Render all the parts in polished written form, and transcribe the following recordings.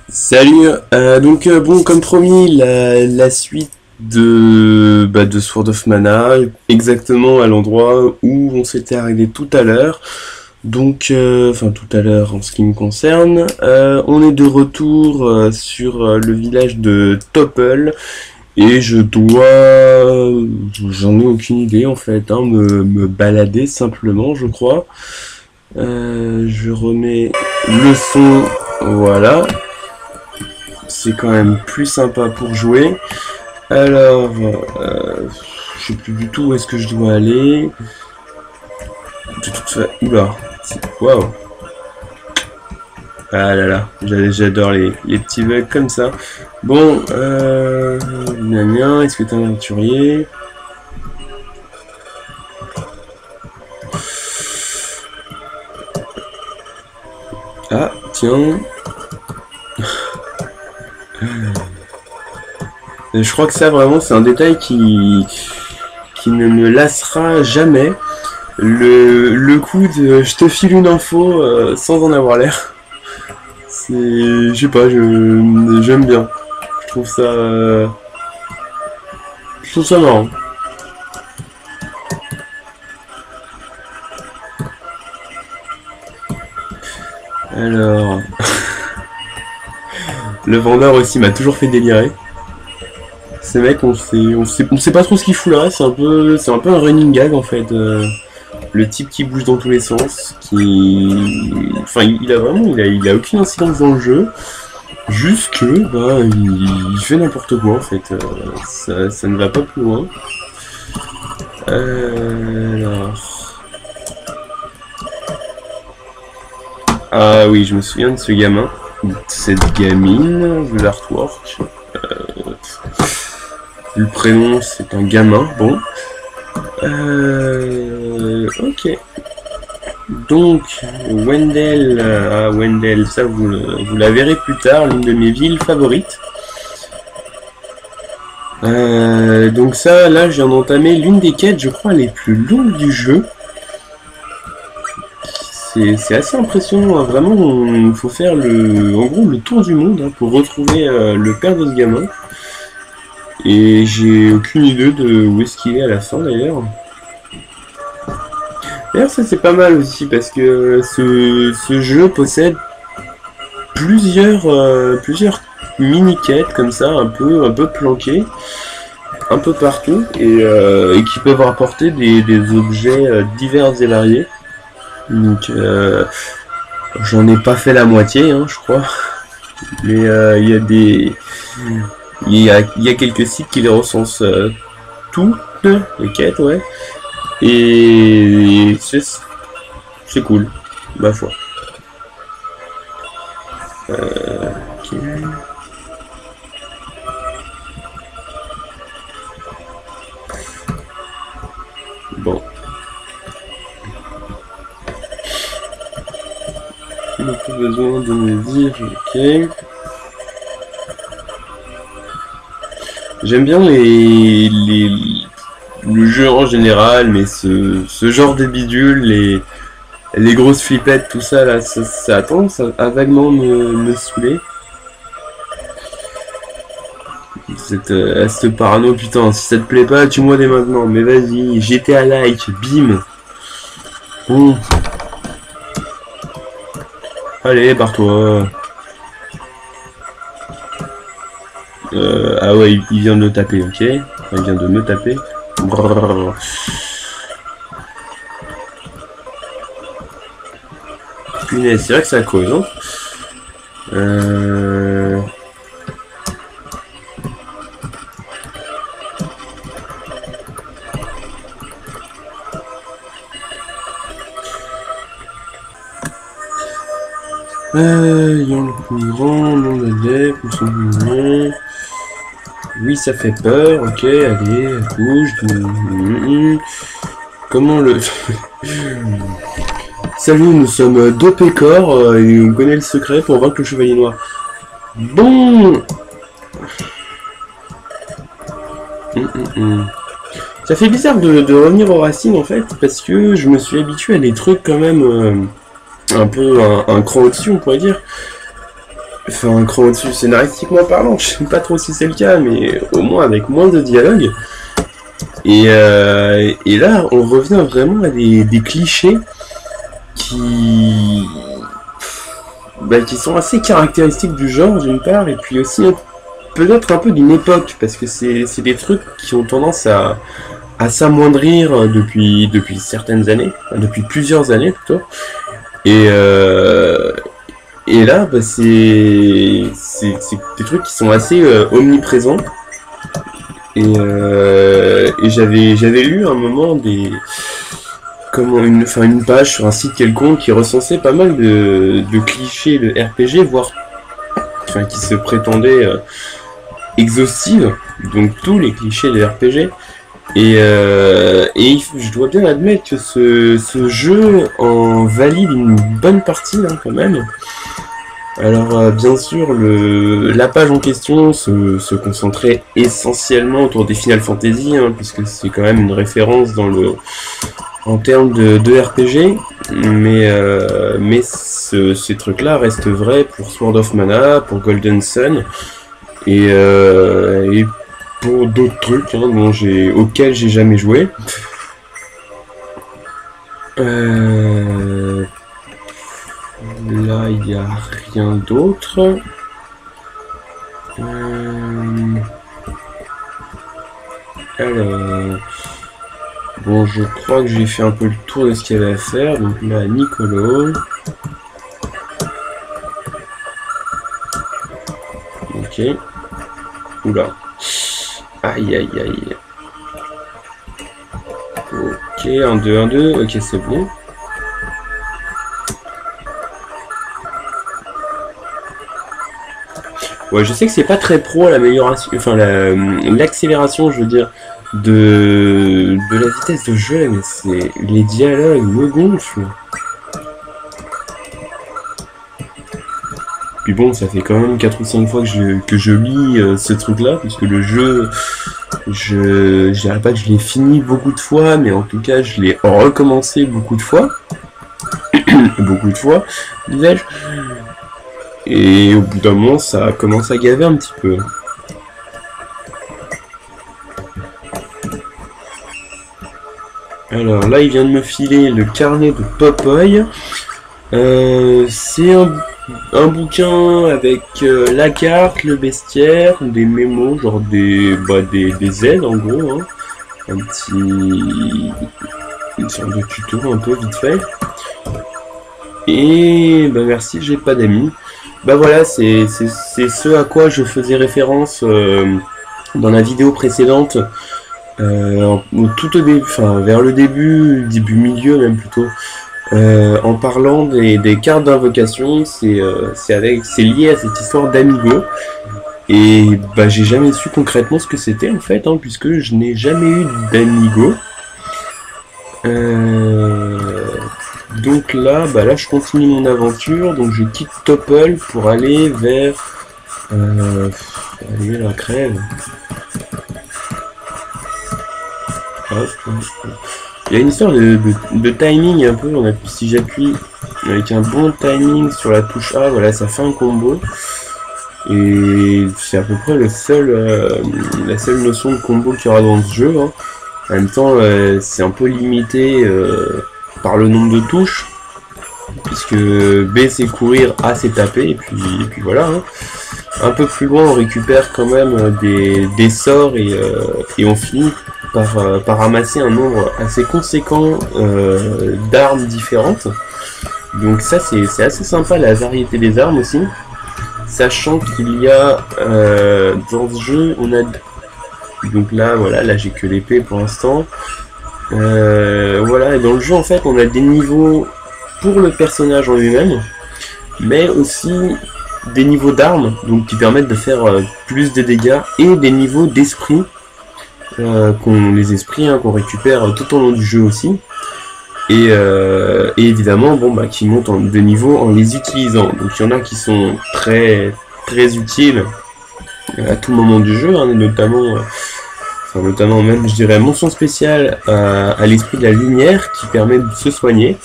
Salut, bon, comme promis, la suite de Sword of Mana, exactement à l'endroit où on s'était arrêté tout à l'heure. Enfin tout à l'heure en ce qui me concerne, on est de retour sur le village de Topple et j'en ai aucune idée en fait, hein, me balader simplement, je crois. Je remets le son, voilà. C'est quand même plus sympa pour jouer. Alors, je sais plus du tout où est-ce que je dois aller. De toute façon, oula, waouh. Ah là là, j'adore les petits bugs comme ça. Bon, est-ce que t'es un aventurier? Ah, tiens. Je crois que ça vraiment c'est un détail qui ne me lassera jamais. Le coup de je te file une info sans en avoir l'air. C'est. Je sais pas, j'aime bien. Je trouve ça. Je trouve ça marrant. Alors. Le vendeur aussi m'a toujours fait délirer. Ces mecs, on sait pas trop ce qu'il fout là, c'est un peu un running gag en fait. Le type qui bouge dans tous les sens, enfin, il a aucune incidence dans le jeu, juste que, il fait n'importe quoi en fait. Ça ne va pas plus loin. Alors. Ah oui, je me souviens de ce gamin, de cette gamine, de l'artwork. Le prénom, c'est un gamin, bon. Ok. Donc, Wendell, ça vous la verrez plus tard, l'une de mes villes favorites. Donc ça, là, je viens d'entamer l'une des quêtes, je crois, les plus longues du jeu. C'est assez impressionnant, hein. Vraiment, il faut faire en gros, le tour du monde hein, pour retrouver le père de ce gamin. Et j'ai aucune idée de où est-ce qu'il est à la fin d'ailleurs. D'ailleurs ça c'est pas mal aussi parce que ce jeu possède plusieurs mini-quêtes comme ça, un peu planquées, un peu partout, et qui peuvent rapporter des objets divers et variés. Donc j'en ai pas fait la moitié, hein, je crois. Mais il y a quelques sites qui les recensent toutes les quêtes, ouais. Et c'est cool, ma foi. Ok. Bon. Il n'a pas besoin de me dire, ok. J'aime bien le jeu en général, mais ce genre de bidule, les grosses flippettes, tout ça, là, ça a tendance à vaguement me saouler. Cette parano, putain, si ça te plaît pas, tue-moi dès maintenant, mais vas-y, GTA like, bim. Bon. Allez, barre-toi. Ah ouais, il vient de le taper, ok. Il vient de me taper. Brrr. Punaise, c'est vrai que ça cause, hein. Ayant le plus grand nombre d'adeptes, nous sommes mignons. Oui, ça fait peur, ok, allez, bouge. Comment le... Salut, nous sommes deux pécores et on connaît le secret pour vaincre le chevalier noir. Bon. Ça fait bizarre de revenir aux racines en fait, parce que je me suis habitué à des trucs quand même un peu un cran au-dessus, on pourrait dire. enfin un cran au-dessus scénaristiquement parlant, je sais pas trop si c'est le cas, mais au moins avec moins de dialogue. Et là, on revient vraiment à des clichés qui qui sont assez caractéristiques du genre d'une part, et puis aussi peut-être un peu d'une époque, parce que c'est des trucs qui ont tendance à s'amoindrir depuis certaines années, depuis plusieurs années plutôt. Et, et là, c'est des trucs qui sont assez omniprésents. Et j'avais lu à un moment une page sur un site quelconque qui recensait pas mal de clichés de RPG, voire qui se prétendaient exhaustives, donc tous les clichés de RPG. Et je dois bien admettre que ce jeu en valide une bonne partie quand même. Alors bien sûr, la page en question se concentrait essentiellement autour des Final Fantasy, puisque c'est quand même une référence en termes de RPG, mais ces trucs-là restent vrais pour Sword of Mana, pour Golden Sun, et pour d'autres trucs auxquels j'ai jamais joué. Là, il n'y a rien d'autre. Alors... Bon, je crois que j'ai fait un peu le tour de ce qu'il y avait à faire. Donc là, Nicolo. Ok. Oula. Aïe, aïe, aïe. Ok, 1, 2, 1, 2. Ok, c'est bon. Ouais, je sais que c'est pas très pro l'amélioration, enfin l'accélération, je veux dire, de la vitesse de jeu, mais les dialogues me gonflent. Puis bon, ça fait quand même 4 ou 5 fois que je lis ce truc-là, puisque le jeu, je dirais pas que je l'ai fini beaucoup de fois, mais en tout cas, je l'ai recommencé beaucoup de fois. Beaucoup de fois, disais-je. Et au bout d'un moment, ça commence à gaver un petit peu. Alors là, il vient de me filer le carnet de Popoy. C'est un bouquin avec la carte, le bestiaire, des mémos, genre des aides en gros. Une sorte de tuto un peu vite fait. Et merci, j'ai pas d'amis. Voilà, c'est ce à quoi je faisais référence dans la vidéo précédente, tout au début, vers le début milieu même plutôt, en parlant des cartes d'invocation. C'est lié à cette histoire d'Amigo, et j'ai jamais su concrètement ce que c'était en fait, puisque je n'ai jamais eu d'Amigo. Donc là, je continue mon aventure, donc je quitte Topol pour aller vers... aller la crève. Hop. Il y a une histoire de timing un peu, si j'appuie avec un bon timing sur la touche A, voilà, ça fait un combo. Et c'est à peu près la seule notion de combo qu'il y aura dans ce jeu. En même temps, c'est un peu limité... par le nombre de touches, puisque B c'est courir, A c'est taper, et puis voilà. Un peu plus loin, on récupère quand même des sorts, et on finit par ramasser un nombre assez conséquent d'armes différentes. Donc ça c'est assez sympa, la variété des armes aussi, sachant qu'il y a dans ce jeu, on a donc là voilà, là j'ai que l'épée pour l'instant. Voilà, et dans le jeu en fait on a des niveaux pour le personnage en lui-même, mais aussi des niveaux d'armes, donc qui permettent de faire plus de dégâts, et des niveaux d'esprit, les esprits qu'on récupère tout au long du jeu aussi, et évidemment qui montent de niveau en les utilisant. Donc il y en a qui sont très très utiles à tout moment du jeu, notamment même je dirais mention spéciale à l'esprit de la lumière qui permet de se soigner.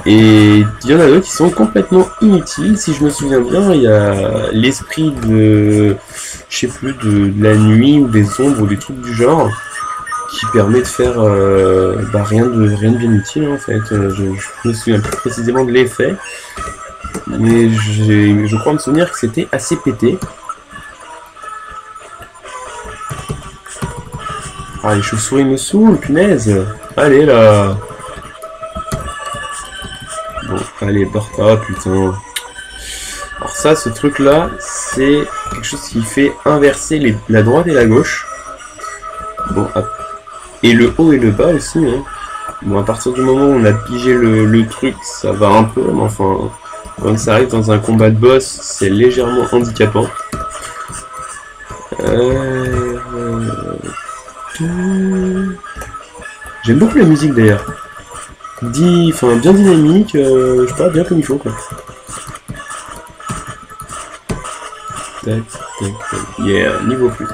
Et il y en a d'autres qui sont complètement inutiles. Si je me souviens bien, il y a l'esprit de, je sais plus, de la nuit ou des ombres ou des trucs du genre, qui permet de faire rien de bien utile en fait. Je me souviens plus précisément de l'effet, mais je crois me souvenir que c'était assez pété. Ah, les chauves-souris me saoulent, punaise. Allez là. Bon, allez, barre putain. Alors ça, ce truc-là, c'est quelque chose qui fait inverser la droite et la gauche. Bon, et le haut et le bas aussi. Hein. Bon, à partir du moment où on a pigé le truc, ça va un peu, mais enfin, quand ça arrive dans un combat de boss, c'est légèrement handicapant. J'aime beaucoup la musique d'ailleurs. Enfin, bien dynamique, je sais pas, bien comme il faut quoi. Tac, tac, tac. Yeah, niveau plus.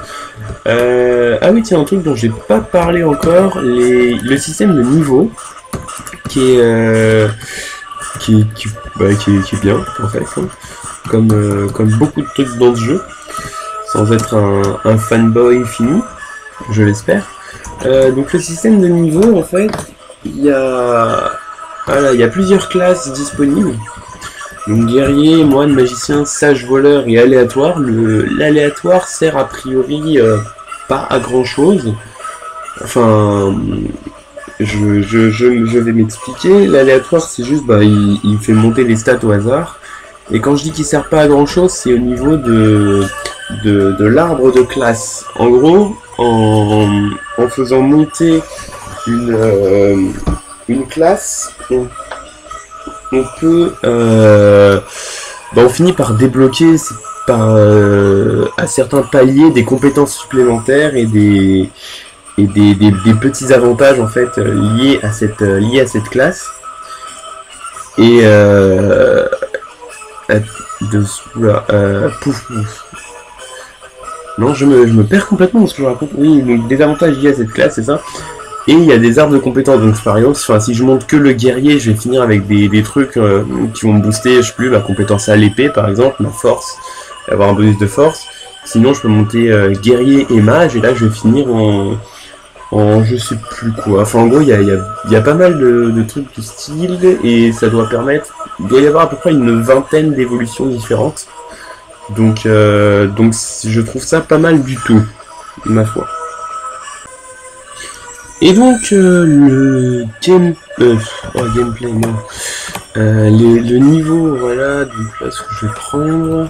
Ah oui, tiens, un truc dont j'ai pas parlé encore, le système de niveau qui est bien en fait, hein. Comme beaucoup de trucs dans ce jeu, sans être un fanboy fini, je l'espère. Donc le système de niveau, en fait, il y a plusieurs classes disponibles. Donc guerrier, moine, magicien, sage, voleur et aléatoire. L'aléatoire sert a priori pas à grand chose. Enfin, je vais m'expliquer. L'aléatoire, c'est juste, il fait monter les stats au hasard. Et quand je dis qu'il sert pas à grand chose, c'est au niveau de l'arbre de classe. En gros, en faisant monter une classe, on peut, on finit par débloquer à certains paliers des compétences supplémentaires et des petits avantages en fait liés à cette classe. Et pouf. Non, je me perds complètement dans ce que je raconte. Oui, donc des avantages liés à cette classe, c'est ça. Et il y a des arbres de compétences, donc par exemple, si je monte que le guerrier, je vais finir avec des trucs qui vont me booster, je sais plus, ma compétence à l'épée par exemple, ma force, avoir un bonus de force. Sinon je peux monter guerrier et mage, et là je vais finir en je sais plus quoi. Enfin en gros il y a pas mal de trucs du style, et ça doit y avoir à peu près une vingtaine d'évolutions différentes. Donc je trouve ça pas mal du tout, ma foi. Et donc le gameplay, non. Le niveau, voilà, donc là ce que je vais prendre.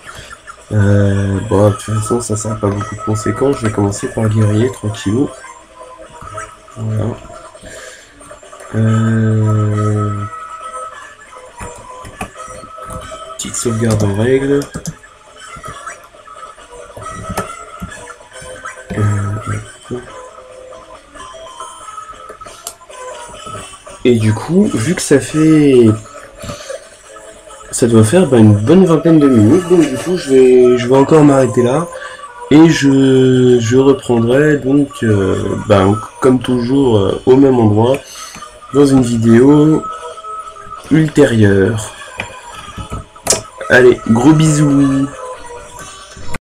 Bon, de toute façon ça n'a pas beaucoup de conséquences. Je vais commencer par guerrier, tranquillou. Voilà. Petite sauvegarde en règle. Et du coup, vu que ça doit faire une bonne vingtaine de minutes, donc du coup je vais encore m'arrêter là, et je reprendrai donc comme toujours au même endroit dans une vidéo ultérieure. Allez, gros bisous.